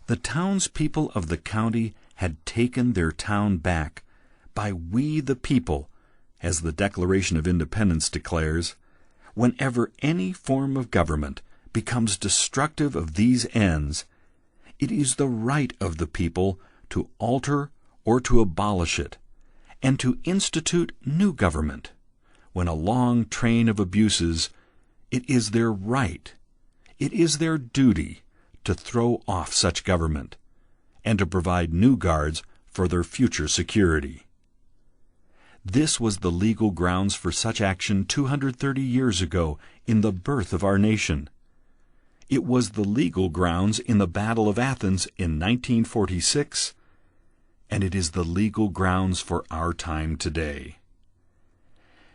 The townspeople of the county had taken their town back by "we the people," as the Declaration of Independence declares. Whenever any form of government becomes destructive of these ends, it is the right of the people to alter or to abolish it, and to institute new government. When a long train of abuses, it is their right, it is their duty to throw off such government, and to provide new guards for their future security. This was the legal grounds for such action 230 years ago in the birth of our nation. It was the legal grounds in the Battle of Athens in 1946, and it is the legal grounds for our time today.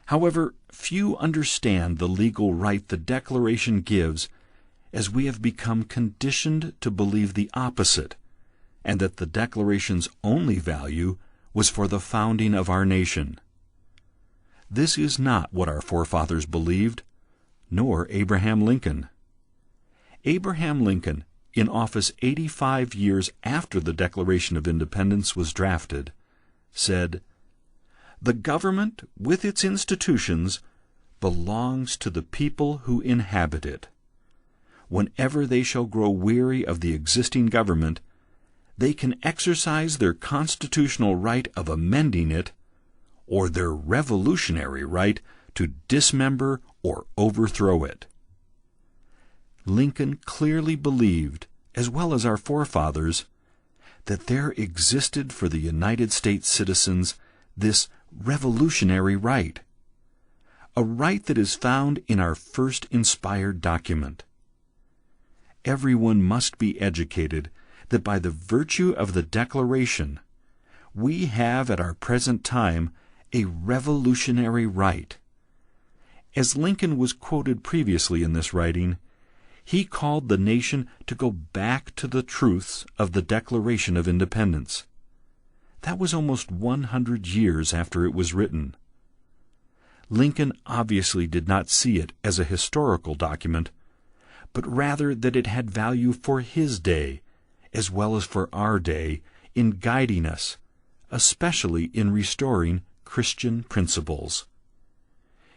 However, few understand the legal right the Declaration gives, as we have become conditioned to believe the opposite, and that the Declaration's only value was for the founding of our nation. This is not what our forefathers believed, nor Abraham Lincoln. Abraham Lincoln, in office 85 years after the Declaration of Independence was drafted, said, "The government, with its institutions, belongs to the people who inhabit it. Whenever they shall grow weary of the existing government, they can exercise their constitutional right of amending it, or their revolutionary right to dismember or overthrow it." Lincoln clearly believed, as well as our forefathers, that there existed for the United States citizens this revolutionary right, a right that is found in our first inspired document. Everyone must be educated that by the virtue of the Declaration, we have at our present time a revolutionary right. As Lincoln was quoted previously in this writing, he called the nation to go back to the truths of the Declaration of Independence. That was almost 100 years after it was written. Lincoln obviously did not see it as a historical document, but rather that it had value for his day, as well as for our day, in guiding us, especially in restoring Christian principles.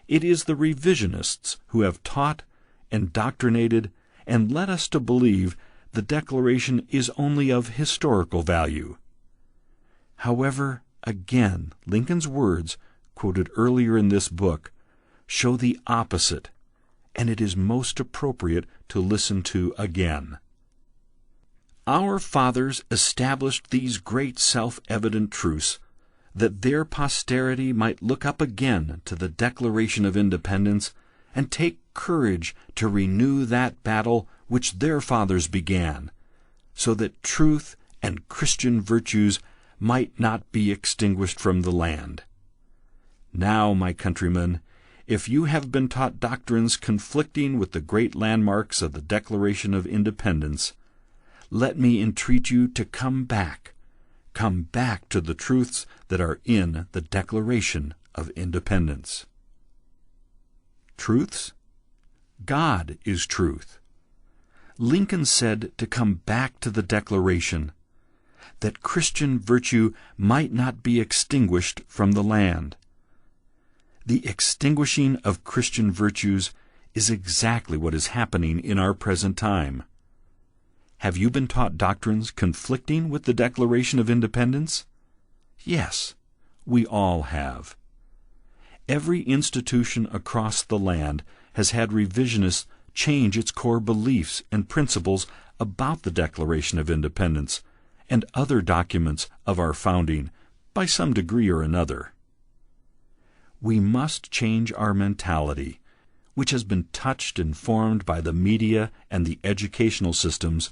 It is the revisionists who have taught, indoctrinated, and led us to believe the Declaration is only of historical value. However, again, Lincoln's words, quoted earlier in this book, show the opposite, and it is most appropriate to listen to again. Our fathers established these great self-evident truths, that their posterity might look up again to the Declaration of Independence and take courage to renew that battle which their fathers began, so that truth and Christian virtues might not be extinguished from the land. Now, my countrymen, if you have been taught doctrines conflicting with the great landmarks of the Declaration of Independence, let me entreat you to come back to the truths that are in the Declaration of Independence. Truths? God is truth. Lincoln said to come back to the Declaration, that Christian virtue might not be extinguished from the land. The extinguishing of Christian virtues is exactly what is happening in our present time. Have you been taught doctrines conflicting with the Declaration of Independence? Yes, we all have. Every institution across the land has had revisionists change its core beliefs and principles about the Declaration of Independence and other documents of our founding by some degree or another. We must change our mentality, which has been touched and formed by the media and the educational systems,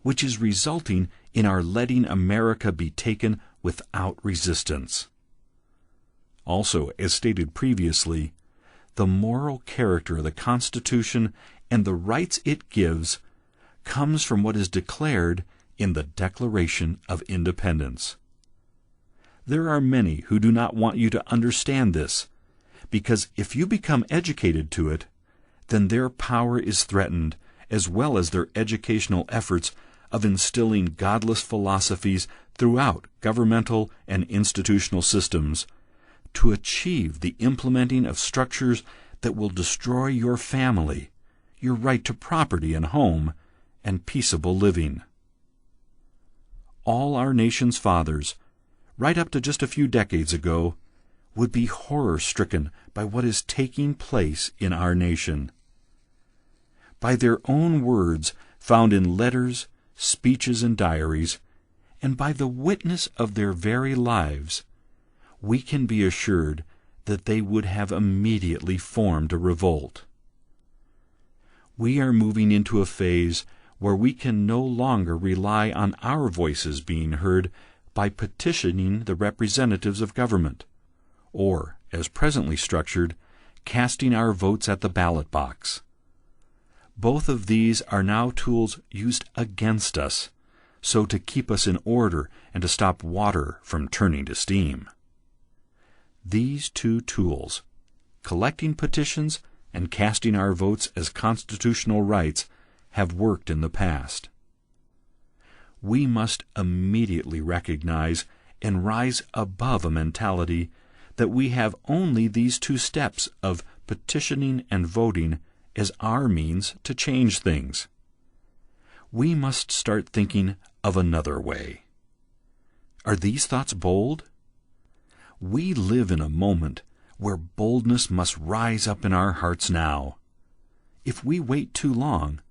which is resulting in our letting America be taken without resistance. Also, as stated previously, the moral character of the Constitution and the rights it gives comes from what is declared in the Declaration of Independence. There are many who do not want you to understand this, because if you become educated to it, then their power is threatened, as well as their educational efforts of instilling godless philosophies throughout governmental and institutional systems to achieve the implementing of structures that will destroy your family, your right to property and home, and peaceable living. All our nation's fathers, right up to just a few decades ago, would be horror-stricken by what is taking place in our nation. By their own words found in letters, speeches, and diaries, and by the witness of their very lives, we can be assured that they would have immediately formed a revolt. We are moving into a phase where we can no longer rely on our voices being heard by petitioning the representatives of government, or, as presently structured, casting our votes at the ballot box. Both of these are now tools used against us, so to keep us in order and to stop water from turning to steam. These two tools, collecting petitions and casting our votes as constitutional rights, have worked in the past. We must immediately recognize and rise above a mentality that we have only these two steps of petitioning and voting as our means to change things. We must start thinking of another way. Are these thoughts bold? We live in a moment where boldness must rise up in our hearts now. If we wait too long,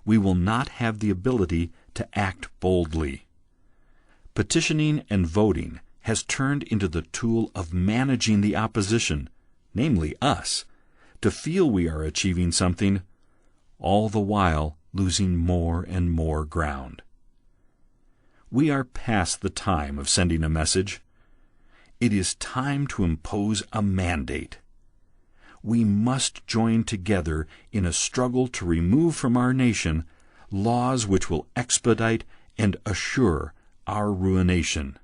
we will not have the ability to act boldly. Petitioning and voting has turned into the tool of managing the opposition, namely us, to feel we are achieving something, all the while losing more and more ground. We are past the time of sending a message. It is time to impose a mandate. We must join together in a struggle to remove from our nation laws which will expedite and assure our ruination.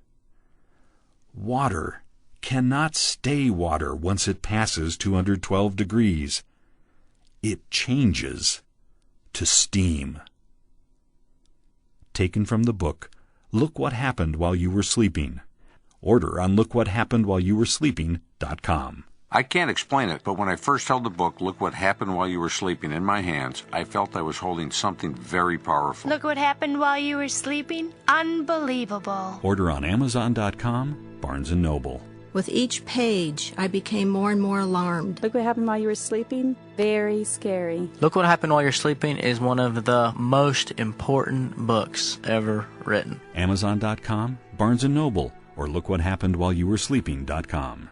Water cannot stay water once it passes 212 degrees. It changes to steam. Taken from the book, Look What Happened While You Were Sleeping. Order on lookwhathappenedwhileyouweresleeping.com. I can't explain it, but when I first held the book, Look What Happened While You Were Sleeping, in my hands, I felt I was holding something very powerful. Look what happened while you were sleeping? Unbelievable. Order on Amazon.com, Barnes & Noble. With each page, I became more and more alarmed. Look What Happened While You Were Sleeping? Very scary. Look What Happened While You're Sleeping is one of the most important books ever written. Amazon.com, Barnes & Noble, or lookwhathappenedwhileyouweresleeping.com.